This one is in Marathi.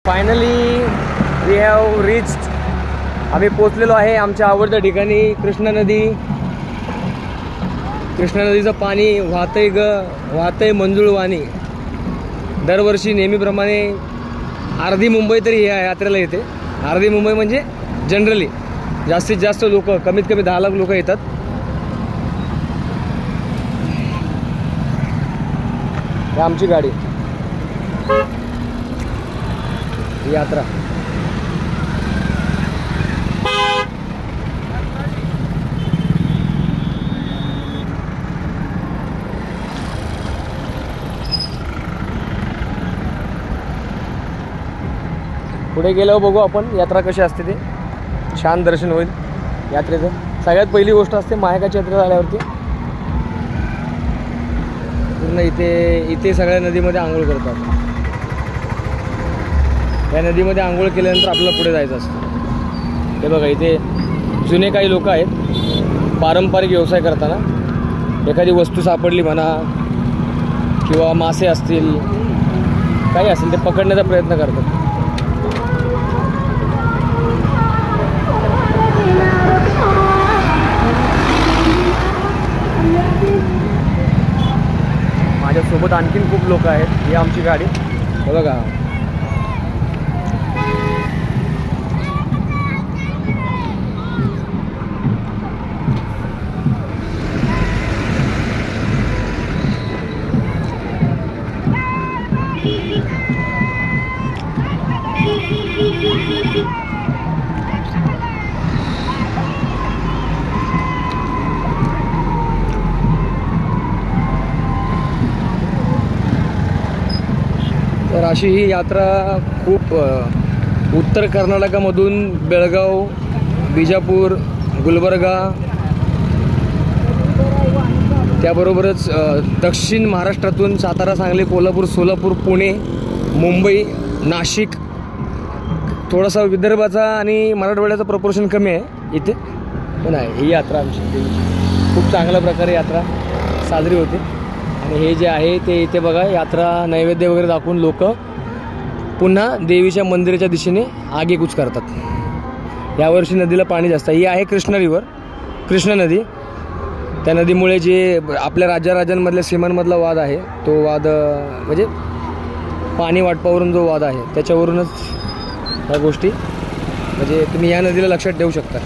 Finally we have reached. आम्ही पोचलेलो आहे आमच्या आवडत्या ठिकाणी कृष्णा नदी. कृष्णा नदीचं पाणी वाहतंय मंजुळवाणी. दरवर्षी नेहमीप्रमाणे अर्धी मुंबई तरी या यात्रेला येते. अर्धी मुंबई म्हणजे जनरली जास्तीत जास्त लोक, कमीत कमी 10 लाख लोक येतात. ही आमची गाडी यात्रा. पुढे गेल्यावर बघू आपण यात्रा कशी असते ते. छान दर्शन होईल यात्रेचं. सगळ्यात पहिली गोष्ट असते महाकाची यात्रा झाल्यावरती पूर्ण इथे सगळ्या नदीमध्ये आंघोळ करतात. या नदीमध्ये आंघोळ केल्यानंतर आपल्याला पुढे जायचं असतं. हे बघा इथे जुने काही लोक आहेत पारंपरिक व्यवसाय करताना. एखादी वस्तू सापडली म्हणा किंवा मासे असतील काही असेल ते पकडण्याचा प्रयत्न करतात. माझ्यासोबत आणखीन खूप लोक आहेत. ही आमची गाडी. हे बघा तर अशी ही यात्रा खूप उत्तर कर्नाटकामधून बेळगाव, बिजापूर, गुलबर्गा, त्याबरोबरच दक्षिण महाराष्ट्रातून सातारा, सांगली, कोल्हापूर, सोलापूर, पुणे, मुंबई, नाशिक, थोडासा विदर्भाचा आणि मराठवाड्याचा प्रपोर्शन कमी आहे इथे. पण आहे ही यात्रा आमची देवीची. खूप चांगल्या प्रकारे यात्रा साजरी होते. आणि हे जे आहे ते इथे बघा यात्रा नैवेद्य वगैरे दाखवून लोक पुन्हा देवीच्या मंदिराच्या दिशेने आगेकूच करतात. यावर्षी नदीला पाणी जास्त. ही आहे कृष्णा रिव्हर, कृष्णा नदी. त्या नदीमुळे जे आपल्या राज्यांमधल्या सीमांमधला वाद आहे तो वाद म्हणजे पाणी वाटपावरून जो वाद आहे त्याच्यावरूनच ह्या गोष्टी म्हणजे तुम्ही या नदीला लक्षात ठेवू शकता.